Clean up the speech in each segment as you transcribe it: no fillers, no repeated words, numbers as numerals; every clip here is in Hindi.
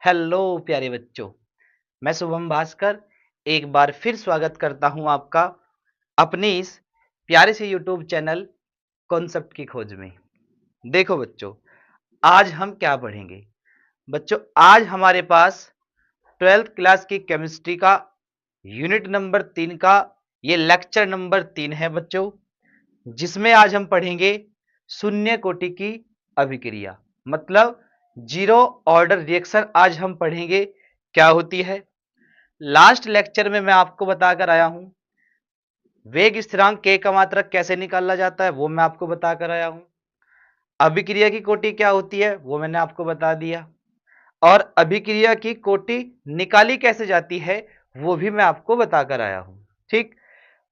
हेलो प्यारे बच्चों, मैं शुभम भास्कर एक बार फिर स्वागत करता हूं आपका अपने इस प्यारे से यूट्यूब चैनल कॉन्सेप्ट की खोज में। देखो बच्चों, आज हम क्या पढ़ेंगे? बच्चों, आज हमारे पास 12th क्लास की केमिस्ट्री का यूनिट नंबर 3 का ये लेक्चर नंबर 3 है बच्चों, जिसमें आज हम पढ़ेंगे शून्य कोटि की अभिक्रिया, मतलब जीरो ऑर्डर रिएक्शन। आज हम पढ़ेंगे क्या होती है। लास्ट लेक्चर में मैं आपको बताकर आया हूं वेग स्थिरांक के का मात्रक कैसे निकाला जाता है, वो मैं आपको बताकर आया हूं। अभिक्रिया की कोटि क्या होती है वो मैंने आपको बता दिया, और अभिक्रिया की कोटि निकाली कैसे जाती है वो भी मैं आपको बताकर आया हूं। ठीक,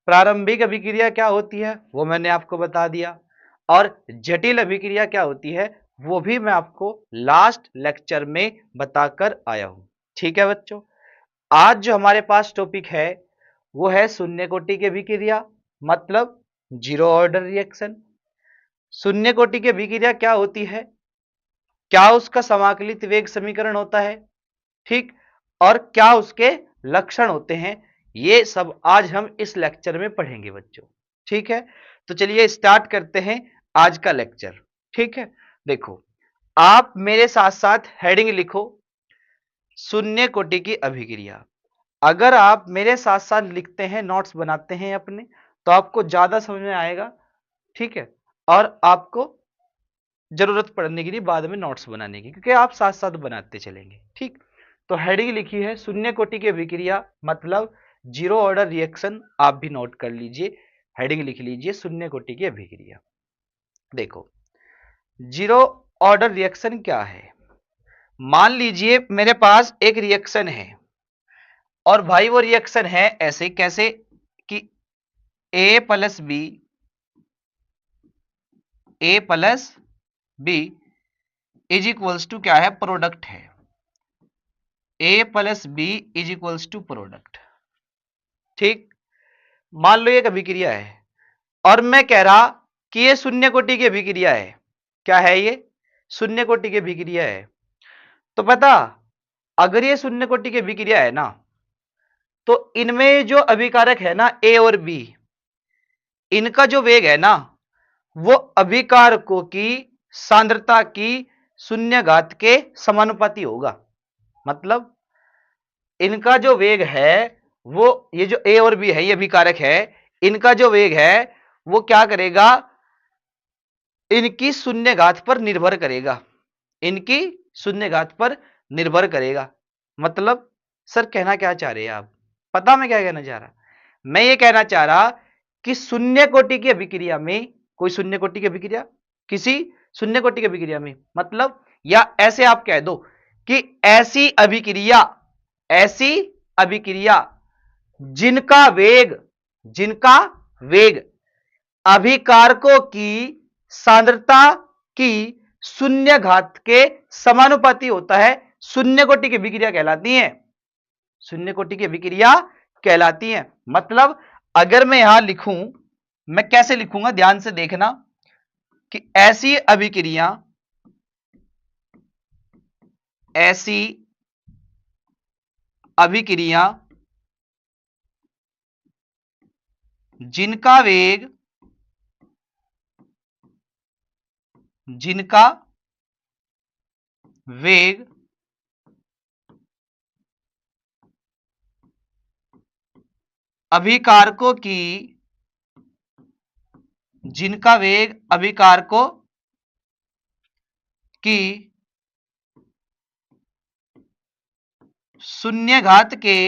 प्रारंभिक अभिक्रिया क्या होती है वो मैंने आपको बता दिया, और जटिल अभिक्रिया क्या होती है वो भी मैं आपको लास्ट लेक्चर में बताकर आया हूं। ठीक है बच्चों, आज जो हमारे पास टॉपिक है वो है शून्य कोटि की अभिक्रिया, मतलब जीरो ऑर्डर रिएक्शन। शून्य कोटि की अभिक्रिया क्या होती है, क्या उसका समाकलित वेग समीकरण होता है, ठीक, और क्या उसके लक्षण होते हैं, ये सब आज हम इस लेक्चर में पढ़ेंगे बच्चों। ठीक है, तो चलिए स्टार्ट करते हैं आज का लेक्चर। ठीक है, देखो, आप मेरे साथ साथ हेडिंग लिखो, शून्य कोटि की अभिक्रिया। अगर आप मेरे साथ साथ लिखते हैं, नोट्स बनाते हैं अपने, तो आपको ज्यादा समझ में आएगा। ठीक है, और आपको जरूरत पड़ने के लिए बाद में नोट्स बनाने की, क्योंकि आप साथ साथ बनाते चलेंगे। ठीक, तो हेडिंग लिखी है शून्य कोटि की अभिक्रिया, मतलब जीरो ऑर्डर रिएक्शन। आप भी नोट कर लीजिए, हेडिंग लिख लीजिए शून्य कोटि की अभिक्रिया। देखो, जीरो ऑर्डर रिएक्शन क्या है। मान लीजिए मेरे पास एक रिएक्शन है, और भाई वो रिएक्शन है ऐसे कैसे कि A plus B is equals to क्या है, प्रोडक्ट है। A+B is equals to product. ठीक, मान लो ये एक अभिक्रिया है, और मैं कह रहा कि ये शून्य कोटि की अभिक्रिया है। क्या है ये? शून्य कोटि की अभिक्रिया है। तो पता, अगर ये शून्य कोटि की अभिक्रिया है ना, तो इनमें जो अभिकारक है ना ए और बी, इनका जो वेग है ना, वो अभिकारकों की सांद्रता की शून्य घात के समानुपाती होगा। मतलब इनका जो वेग है, वो ये जो ए और बी है, ये अभिकारक है, इनका जो वेग है वो क्या करेगा, इनकी शून्य घात पर निर्भर करेगा। इनकी शून्य घात पर निर्भर करेगा। मतलब सर कहना क्या चाह रहे हैं आप? पता मैं क्या कहना चाह रहा? मैं ये कहना चाह रहा कि शून्य कोटि की अभिक्रिया में, कोई शून्य कोटि की अभिक्रिया, किसी शून्य कोटि की अभिक्रिया में, मतलब, या ऐसे आप कह दो कि ऐसी अभिक्रिया जिनका वेग अभिकारकों की सांद्रता की शून्य घात के समानुपाती होता है, शून्य कोटि की अभिक्रिया कहलाती है। शून्य कोटि की अभिक्रिया कहलाती है। मतलब अगर मैं यहां लिखूं, मैं कैसे लिखूंगा ध्यान से देखना, कि ऐसी अभिक्रिया जिनका वेग जिनका वेग अभिकारकों की जिनका वेग अभिकारकों की शून्य घात के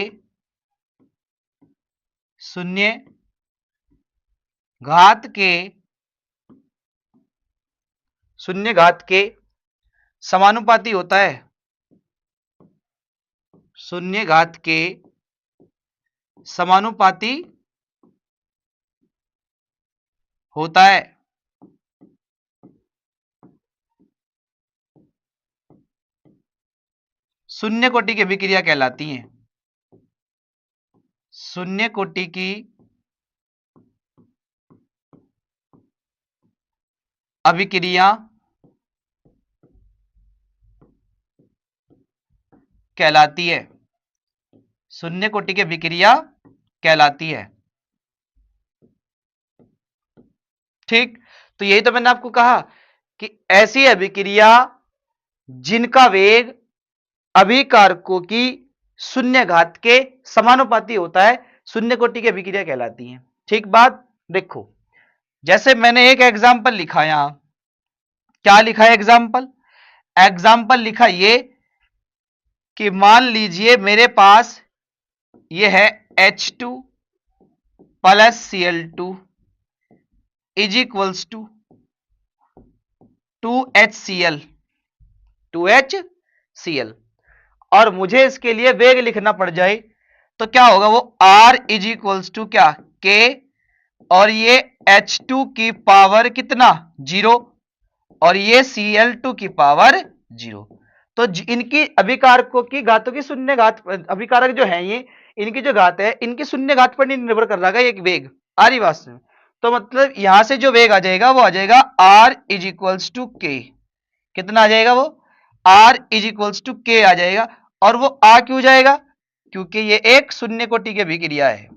शून्य घात के शून्य घात के समानुपाती होता है। शून्य घात के समानुपाती होता है। शून्य कोटि की अभिक्रिया कहलाती है। शून्य कोटि की अभिक्रिया कहलाती है, शून्य कोटि की अभिक्रिया कहलाती है। ठीक, तो यही तो मैंने आपको कहा कि ऐसी अभिक्रिया जिनका वेग अभिकारकों की शून्य घात के समानुपाती होता है, शून्य कोटि की अभिक्रिया कहलाती है। ठीक बात। देखो, जैसे मैंने एक एग्जाम्पल लिखा, यहां क्या लिखा है एग्जाम्पल? एग्जाम्पल लिखा ये कि मान लीजिए मेरे पास ये है H2 plus Cl2 is equals to 2HCl, 2HCl, और मुझे इसके लिए वेग लिखना पड़ जाए तो क्या होगा? वो R इज इक्वल्स टू क्या? K, और ये H2 की पावर कितना? 0, और ये Cl2 की पावर 0। तो इनकी अभिकारकों की घातों की शून्य घात, अभिकारक जो है ये, इनकी जो घात है, इनकी शून्य घात पर नहीं निर्भर कर रहा है एक वेग। आ रही बात में? तो मतलब यहां से जो वेग आ जाएगा वो आ जाएगा R इज इक्वल्स टू के। कितना आ जाएगा? वो R इज इक्वल्स टू के आ जाएगा। और वो आ क्यों जाएगा? क्योंकि ये एक शून्य कोटि की अभिक्रिया है,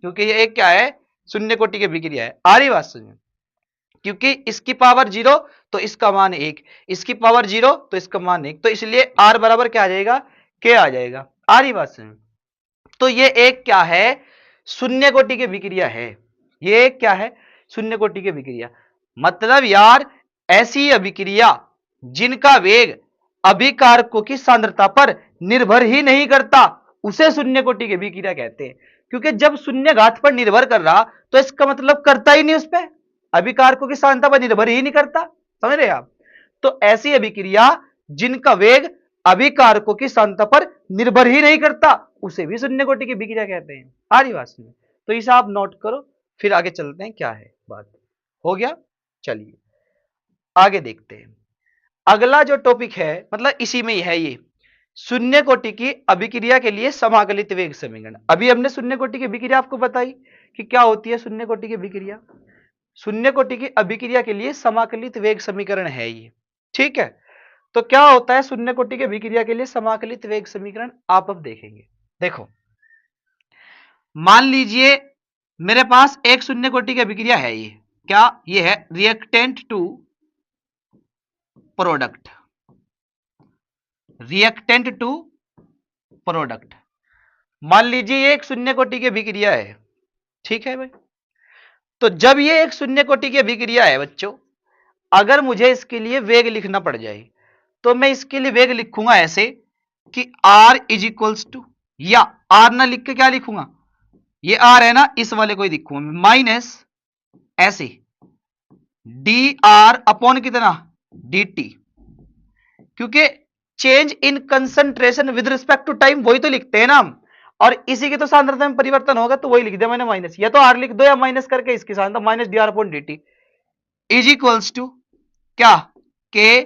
क्योंकि ये एक क्या है? शून्य कोटि की अभिक्रिया है। आ रही बात समझ में? क्योंकि इसकी पावर 0 तो इसका मान 1, इसकी पावर 0 तो इसका मान 1, तो इसलिए R बराबर क्या आ जाएगा? के आ जाएगा। आ रही बात समझ में? तो ये एक क्या है? शून्य कोटि की अभिक्रिया है। ये एक क्या है? शून्य कोटि की अभिक्रिया। मतलब यार, ऐसी अभिक्रिया जिनका वेग अभिकारकों की सांद्रता पर निर्भर ही नहीं करता, उसे शून्य कोटि की अभिक्रिया कहते हैं। क्योंकि जब शून्य घात पर निर्भर कर रहा तो इसका मतलब करता ही नहीं, उस पर अभिकारकों की सांद्रता पर निर्भर ही नहीं करता। समझ रहे आप? तो ऐसी अभिक्रिया जिनका वेग अभिकारकों की सांद्रता पर निर्भर ही नहीं करता, उसे भी शून्य कोटि की अभिक्रिया कहते हैं। आ रही बात में? तो इसे आप नोट करो, फिर आगे चलते हैं। क्या है बात? हो गया? चलिए आगे देखते हैं। अगला जो टॉपिक है, मतलब इसी में ही है ये, शून्य कोटि की अभिक्रिया के लिए समाकलित वेग समीकरण। अभी हमने शून्य कोटि की अभिक्रिया आपको बताई कि क्या होती है शून्य कोटि की अभिक्रिया। शून्य कोटि की अभिक्रिया के लिए समाकलित वेग समीकरण है ये। ठीक है, तो क्या होता है शून्य कोटि की अभिक्रिया के लिए समाकलित वेग समीकरण, आप अब देखेंगे। देखो, मान लीजिए मेरे पास एक शून्य कोटि की अभिक्रिया है, ये क्या? ये है reactant to product, reactant to product. मान लीजिए ये एक शून्य कोटि की अभिक्रिया है। ठीक है भाई, तो जब ये एक शून्य कोटि की अभिक्रिया है बच्चों, अगर मुझे इसके लिए वेग लिखना पड़ जाए तो मैं इसके लिए वेग लिखूंगा ऐसे कि R इज इक्वल्स टू, या R ना लिख के क्या लिखूंगा? ये R है ना, इस वाले को ही लिखूंगा माइनस ऐसे डी आर अपॉन कितना? dt। क्योंकि change in concentration with respect to time वही तो लिखते हैं ना हम, और इसी की तो सांद्रता में परिवर्तन होगा, तो वही लिख दिया मैंने माइनस, या तो R लिख दो या माइनस करके इसकी सांद्रता minus D R upon dt is equals to क्या? के,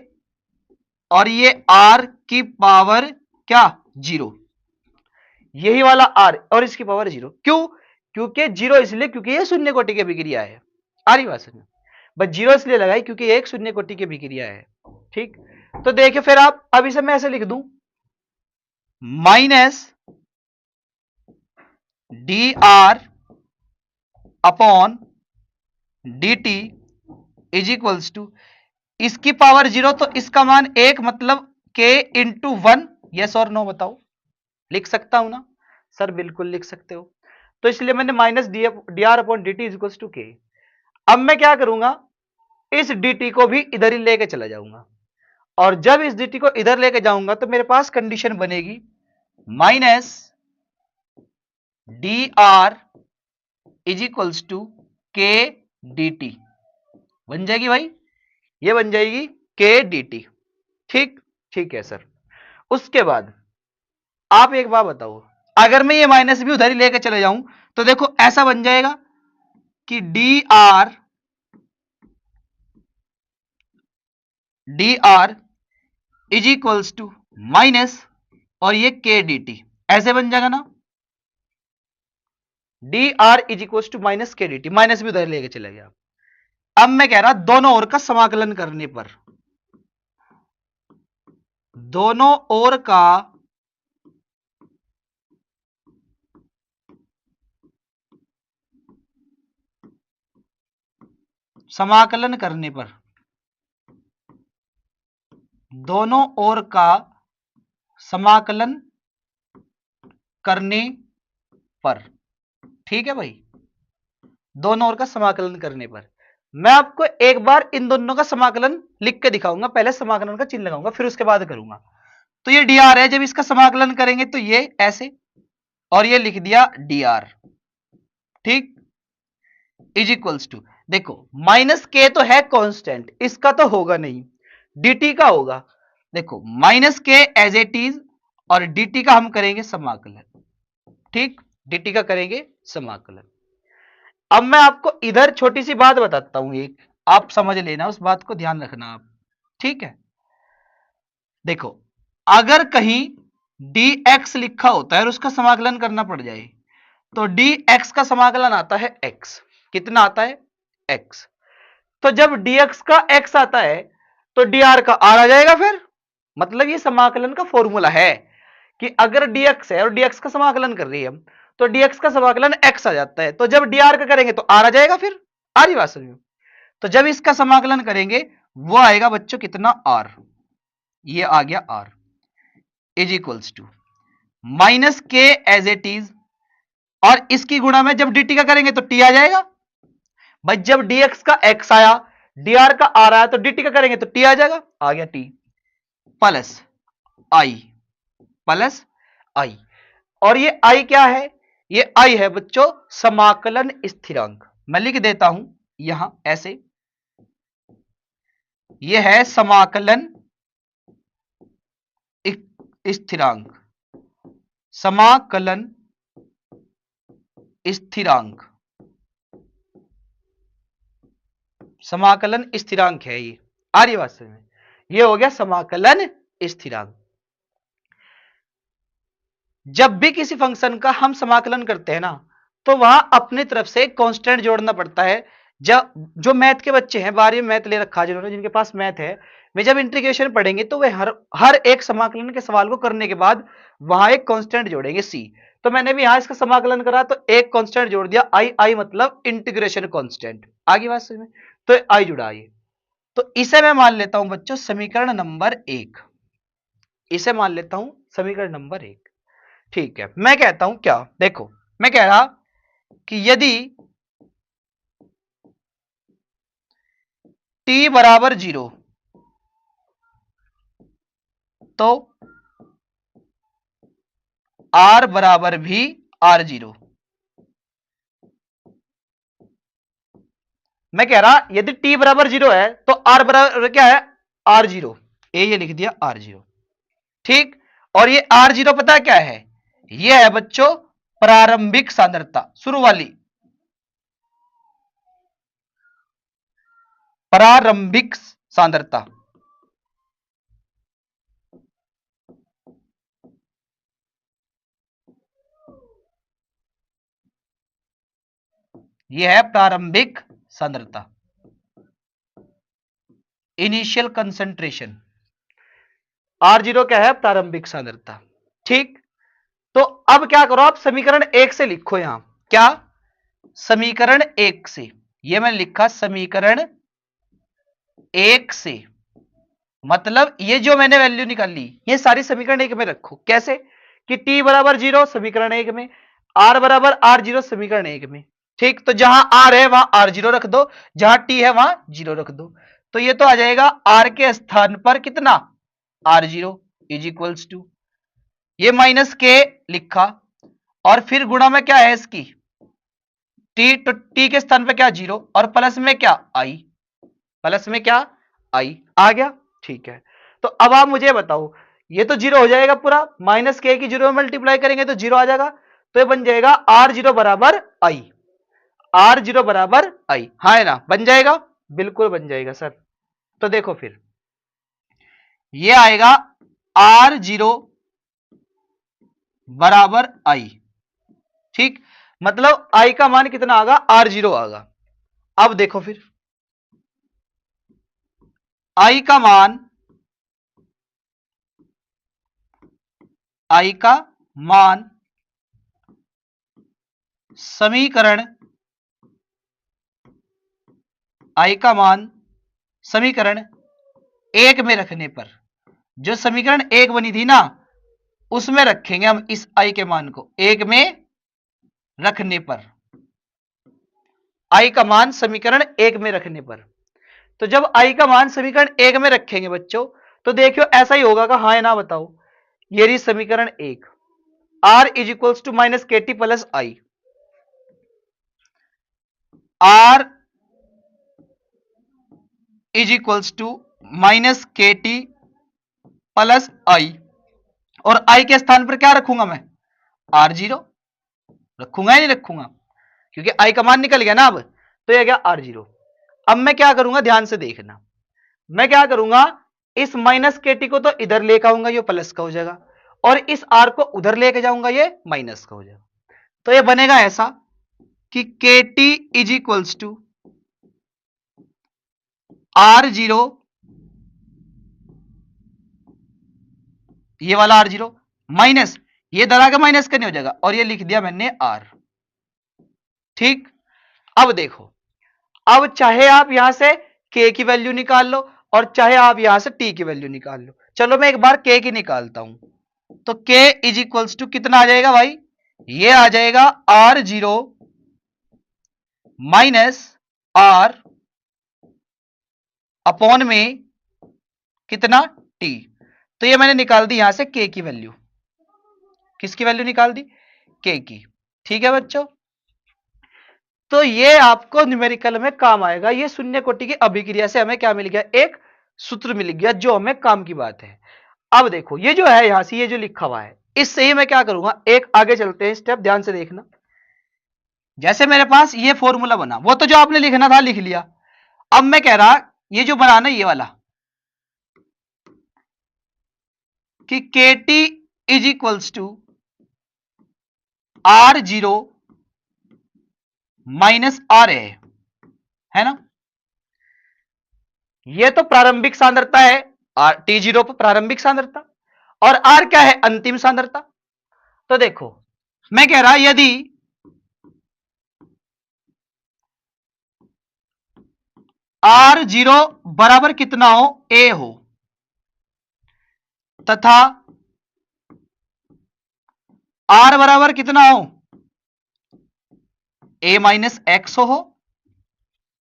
और ये R की पावर क्या? 0। यही वाला R और इसकी पावर 0। क्यों? क्योंकि 0 इसलिए क्योंकि ये शून्य कोटि की अभिक्रिया है। आ रही बात समझ? बस 0 इसलिए लगाई क्योंकि एक शून्य कोटि की अभिक्रिया है। ठीक, तो देखिए फिर आप, अब इसे मैं ऐसे लिख दूं minus D R upon D T is equals to, इसकी पावर 0 तो इसका मान 1, मतलब k इंटू 1। यस और नो बताओ, लिख सकता हूं ना? सर बिल्कुल लिख सकते हो। तो इसलिए मैंने minus D R upon D T is equals to K. अब मैं क्या करूंगा? इस dt को भी इधर ही लेके चला जाऊंगा, और जब इस dt को इधर लेके जाऊंगा तो मेरे पास कंडीशन बनेगी minus D R is equals to K D T. बन जाएगी भाई, ये बन जाएगी के डी टी। ठीक, ठीक है सर। उसके बाद आप एक बात बताओ, अगर मैं ये माइनस भी उधर ही लेके चले जाऊं तो देखो ऐसा बन जाएगा कि D R is equals to minus, और ये के डी टी ऐसे बन जाएगा ना। D R is equal to minus K D T, minus भी उधर लेके चले गया। अब मैं कह रहा दोनों ओर का समाकलन करने पर, दोनों ओर का समाकलन करने पर, दोनों ओर का समाकलन करने पर, ठीक है भाई, दोनों ओर का समाकलन करने पर। मैं आपको एक बार इन दोनों का समाकलन लिख के दिखाऊंगा, पहले समाकलन का चिन्ह लगाऊंगा फिर उसके बाद करूंगा। तो ये dr है, जब इसका समाकलन करेंगे तो ये ऐसे, और ये लिख दिया dr, ठीक, इज इक्वल्स टू, देखो माइनस के तो है कांस्टेंट, इसका तो होगा नहीं, dt का होगा। देखो minus K as it is और dt का हम करेंगे समाकलन, ठीक, dt का करेंगे समाकलन। अब मैं आपको इधर छोटी सी बात बताता हूं, एक आप समझ लेना, उस बात को ध्यान रखना आप, ठीक है। देखो अगर कहीं dx लिखा होता है और उसका समाकलन करना पड़ जाए तो dx का समाकलन आता है x, कितना आता है x। तो जब dx का x आता है तो dr का r आ जाएगा। फिर मतलब ये समाकलन का फॉर्मूला है कि अगर dx है और dx का समाकलन कर रही है हम, तो dx का समाकलन x आ जाता है, तो जब dr का करेंगे तो r आ जाएगा। फिर आ रही बात समझ, तो जब इसका समाकलन करेंगे वो आएगा बच्चों कितना r, ये आ गया r is equals to minus K as it is, और इसकी गुणा में जब dt का करेंगे तो t आ जाएगा। भाई जब dx का x आया, dr का r आया, तो dt का करेंगे तो t आ जाएगा, आ गया t plus i, plus i, और ये i क्या है, ये i है बच्चों समाकलन स्थिरांक। मैं लिख देता हूं यहां ऐसे, ये है समाकलन स्थिरांक, समाकलन स्थिरांक, समाकलन स्थिरांक है ये, आ रही बात समझ में, ये हो गया समाकलन स्थिरांक। जब भी किसी फंक्शन का हम समाकलन करते हैं ना, तो वहां अपनी तरफ से कांस्टेंट जोड़ना पड़ता है। जब जो मैथ के बच्चे हैं, 12वीं मैथ ले रखा है जिन्होंने, जिनके पास मैथ है, वे जब इंटीग्रेशन पढ़ेंगे तो वे हर एक समाकलन के सवाल को करने के बाद वहां एक कांस्टेंट जोड़ेंगे c। तो मैंने भी यहां इसका समाकलन करा तो एक कांस्टेंट जोड़ दिया i, i मतलब इंटीग्रेशन कांस्टेंट, आगे बात समझ में, तो i जुड़ा ये। तो इसे मैं मान लेता हूं बच्चों समीकरण नंबर 1, इसे मान लेता हूं समीकरण नंबर 1, ठीक है। मैं कहता हूं क्या, देखो मैं कह रहा कि यदि t बराबर 0 तो r बराबर भी r0। मैं कह रहा यदि t बराबर 0 है तो r बराबर क्या है r0, ये लिख दिया r0, ठीक। और ये r0 पता है क्या है, ये है बच्चों प्रारंभिक सांद्रता, शुरू वाली प्रारंभिक सांद्रता, यह है प्रारंभिक सांद्रता, इनिशियल कंसंट्रेशन। r0 क्या है, प्रारंभिक सांद्रता, ठीक। तो अब क्या करो, आप समीकरण 1 से लिखो यहां, क्या, समीकरण 1 से, यह मैंने लिखा समीकरण 1 से, मतलब ये जो मैंने वैल्यू निकाली ये सारी समीकरण 1 में रखो। कैसे कि t बराबर 0 समीकरण 1 में, r बराबर r0 समीकरण 1 में, ठीक। तो जहां r है वहां r0 रख दो, जहां t है वहां 0 रख दो, तो ये तो आ जाएगा r के स्थान पर कितना r0 इज इक्वल्स टू, ये माइनस के लिखा, और फिर गुणा में क्या है इसकी t, तो t के स्थान पर क्या 0, और प्लस में क्या i, प्लस में क्या i आ गया, ठीक है। तो अब आप मुझे बताओ, ये तो 0 हो जाएगा पूरा, माइनस के की 0 में मल्टीप्लाई करेंगे तो 0 आ जाएगा, तो ये बन जाएगा r0 बराबर i, r0 बराबर i, हाँ है ना, बन जाएगा, बिल्कुल बन जाएगा सर। तो देखो फिर ये आएगा r0 बराबर i, ठीक, मतलब i का मान कितना आगा r0 आगा। अब देखो फिर i का मान, i का मान समीकरण आई का मान समीकरण 1 में रखने पर, जो समीकरण 1 बनी थी ना उसमें रखेंगे हम इस आई के मान को 1 में रखने पर, आई का मान समीकरण 1 में रखने पर। तो जब आई का मान समीकरण 1 में रखेंगे बच्चों तो देखियो ऐसा ही होगा, हाँ या ना बताओ। ये रही समीकरण 1, R is equals to minus K T plus I, R is equals to minus K T plus I, और आई के स्थान पर क्या रखूंगा मैं, आर जीरो रखूंगा या नहीं रखूंगा, क्योंकि आई का मान निकल गया ना अब, तो ये गया आर जीरो। अब मैं क्या करूंगा, ध्यान से देखना, मैं क्या करूंगा, इस माइनस के टी को तो इधर लेकर आऊंगा, ये प्लस का हो जाएगा, और इस आर को उधर लेके जाऊंगा, ये माइनस का हो जाएगा। तो ये बनेगा ऐसा कि K T is equals to R zero, ये वाला आर जीरो माइनस ये धरा के माइनस करने हो जाएगा, और ये लिख दिया मैंने आर। ठीक, अब देखो, अब चाहे आप यहां से k की वैल्यू निकाल लो और चाहे आप यहां से t की वैल्यू निकाल लो। चलो मैं एक बार k की निकालता हूं, तो k इज इक्वल्स टू कितना आ जाएगा भाई, ये आ जाएगा R zero minus R upon में कितना t। तो ये मैंने निकाल दी यहां से k की वैल्यू, किसकी वैल्यू निकाल दी, k की। ठीक है बच्चों, तो ये आपको न्यूमेरिकल में काम आएगा। ये शून्य कोटि की अभिक्रिया से हमें क्या मिल गया, एक सूत्र मिल गया जो हमें काम की बात है। अब देखो ये जो है यहां से ये जो लिखा हुआ है, इससे ही मैं क्या करूंगा, एक आगे चलते हैं स्टेप, ध्यान से देखना। जैसे मेरे पास ये फॉर्मूला बना, वो तो जो आपने लिखना था लिख लिया। अब मैं कह रहा ये जो बनाना ये वाला कि K T is equals to R zero minus R है ना, ये तो प्रारंभिक सांद्रता है, टी जीरो पर प्रारंभिक सांद्रता, और आर क्या है, अंतिम सांद्रता। तो देखो मैं कह रहा यदि आर जीरो बराबर कितना हो, ए हो, तथा आर बराबर कितना हो, ए माइनस एक्स हो,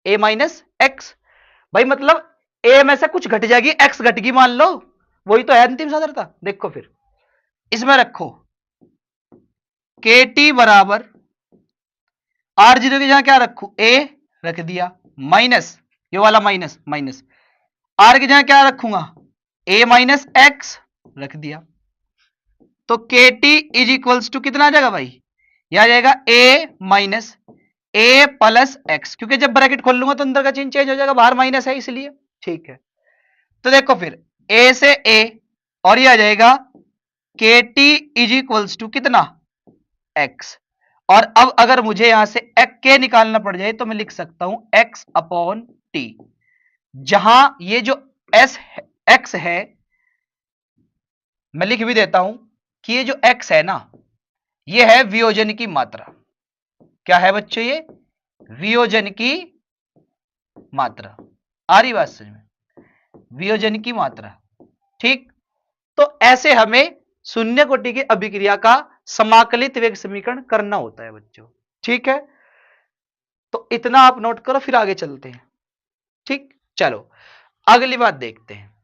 ए माइनस एक्स, भाई मतलब ए में से कुछ घट जाएगी, एक्स घट गई मान लो, वही तो है अंतिम सांद्रता। देखो फिर इसमें रखो के टी बराबर आर जीरो की जगह क्या रखू, ए रख दिया, माइनस ये वाला माइनस माइनस, आर की जगह क्या रखूंगा, ए माइनस एक्स रख दिया। तो के टी इज इक्वल्स टू कितना आ जाएगा भाई, यह आ जाएगा ए माइनस ए प्लस एक्स, क्योंकि जब ब्रैकेट खोल लूंगा तो अंदर का चिन्ह चेंज हो जाएगा, बाहर माइनस है इसलिए। ठीक है, तो देखो फिर ए से ए, और ये आ जाएगा के टी इज इक्वल्स टू कितना, एक्स। और अब अगर मुझे यहां से एक के निकालना पड़ जाए तो मैं लिख सकता हूं एक्स अपॉन टी, जहां ये जो एस एक्स है, मैं लिख भी देता हूं कि ये जो एक्स है ना, ये है वियोजन की मात्रा। क्या है बच्चों, ये वियोजन की मात्रा। आ रही बात समझ में, वियोजन की मात्रा। ठीक, तो ऐसे हमें शून्य कोटि की अभिक्रिया का समाकलित वेग समीकरण करना होता है बच्चों। ठीक है, तो इतना आप नोट करो, फिर आगे चलते हैं। ठीक, चलो अगली बात देखते हैं।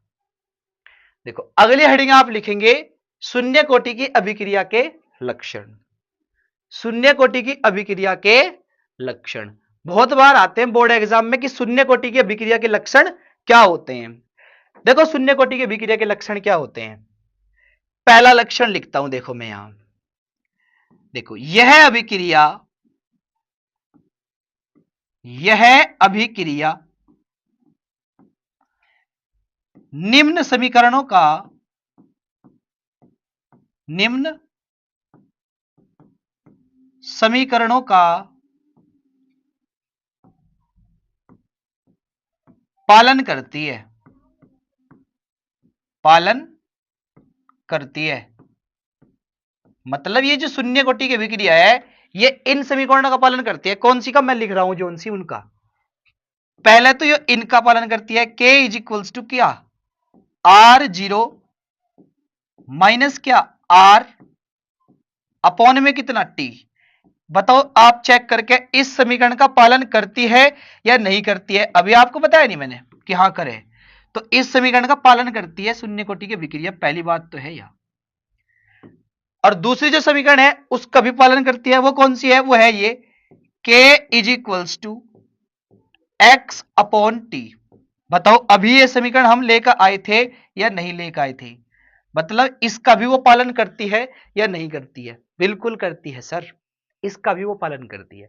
देखो अगली हेडिंग आप लिखेंगे शून्य कोटि की अभिक्रिया के लक्षण। शून्य कोटि की अभिक्रिया के लक्षण बहुत बार आते हैं बोर्ड एग्जाम में कि शून्य कोटि की अभिक्रिया के लक्षण क्या होते हैं। देखो शून्य कोटि की अभिक्रिया के लक्षण क्या होते हैं, पहला लक्षण लिखता हूं, देखो मैं यहां, देखो यह अभिक्रिया निम्न समीकरणों का पालन करती है। मतलब ये जो शून्य कोटि की अभिक्रिया है, ये इन समीकरणों का पालन करती है। कौन सी का मैं लिख रहा हूं, जोन सी उनका। पहले तो ये इनका पालन करती है, k इज इक्वल्स टू क्या, R0 माइनस क्या R अपॉन में कितना T। बताओ आप चेक करके इस समीकरण का पालन करती है या नहीं करती है। अभी आपको बताया नहीं मैंने कि हाँ करे, तो इस समीकरण का पालन करती है शून्य कोटि की अभिक्रिया, पहली बात तो है यह। और दूसरी जो समीकरण है उसका भी पालन करती है, वो कौन सी है, वो है ये k is equals to X upon T. बताओ अभी ये समीकरण हम लेकर आए थे या नहीं लेकर आए थे, मतलब इसका भी वो पालन करती है या नहीं करती है। बिल्कुल करती है सर, इसका भी वो पालन करती है।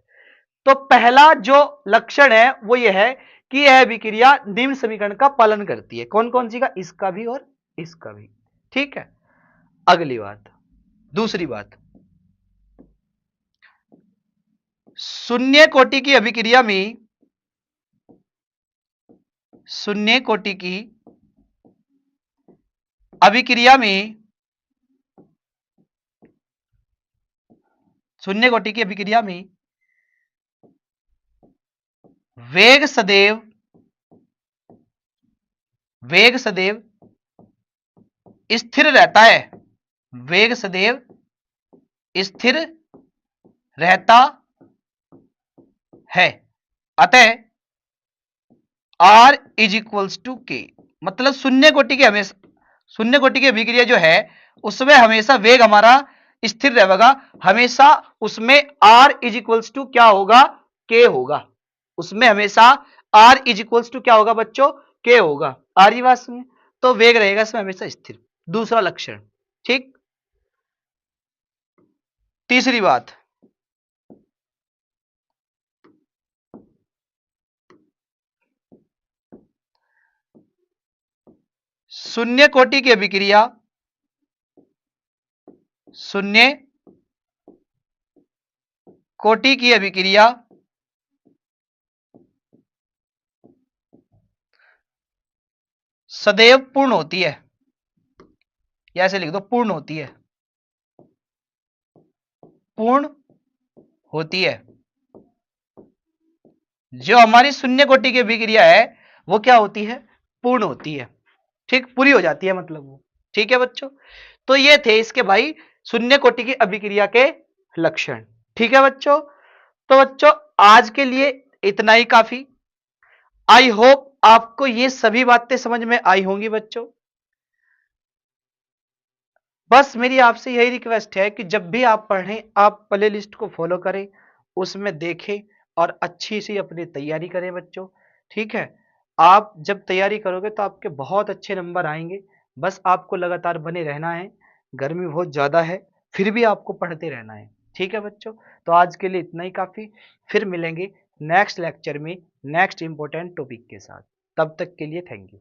तो पहला जो लक्षण है वो ये है कि यह अभिक्रिया निम्न समीकरण का पालन करती है। कौन कौन सी का, इसका भी और इसका भी। ठीक है, अगली बात, दूसरी बात, शून्य कोटि की अभिक्रिया में, शून्य कोटि की अभिक्रिया में, शून्य कोटि की अभिक्रिया में वेग सदैव, वेग सदैव स्थिर रहता है, वेग सदैव स्थिर रहता है। अतः R इज इक्वल्स टू के, मतलब शून्य कोटि की, हमेशा शून्य कोटि की अभिक्रिया जो है उसमें हमेशा वेग हमारा स्थिर रहेगा, हमेशा उसमें R इज इक्वल्स टू क्या होगा, के होगा। उसमें हमेशा R इज इक्वल्स टू क्या होगा बच्चों, के होगा। आ रही बात में, तो वेग रहेगा इसमें हमेशा स्थिर। दूसरा लक्षण, ठीक। तीसरी बात, शून्य कोटि की अभिक्रिया, शून्य कोटि की अभिक्रिया सदैव पूर्ण होती है, या ऐसे लिख दो पूर्ण होती है, पूर्ण होती है। जो हमारी शून्य कोटि की अभिक्रिया है वो क्या होती है, पूर्ण होती है। ठीक, पूरी हो जाती है मतलब वो। ठीक है बच्चों, तो ये थे इसके भाई शून्य कोटि की अभिक्रिया के लक्षण। ठीक है बच्चों, तो बच्चों आज के लिए इतना ही काफी। आई होप आपको ये सभी बातें समझ में आई होंगी बच्चों। बस मेरी आपसे यही रिक्वेस्ट है कि जब भी आप पढ़ें आप प्ले लिस्ट को फॉलो करें, उसमें देखें और अच्छी सी अपनी तैयारी करें बच्चों। ठीक है, आप जब तैयारी करोगे तो आपके बहुत अच्छे नंबर आएंगे। बस आपको लगातार बने रहना है, गर्मी बहुत ज़्यादा है फिर भी आपको पढ़ते रहना है। ठीक है बच्चों, तो आज के लिए इतना ही काफ़ी। फिर मिलेंगे नेक्स्ट लेक्चर में नेक्स्ट इंपॉर्टेंट टॉपिक के साथ। तब तक के लिए थैंक यू।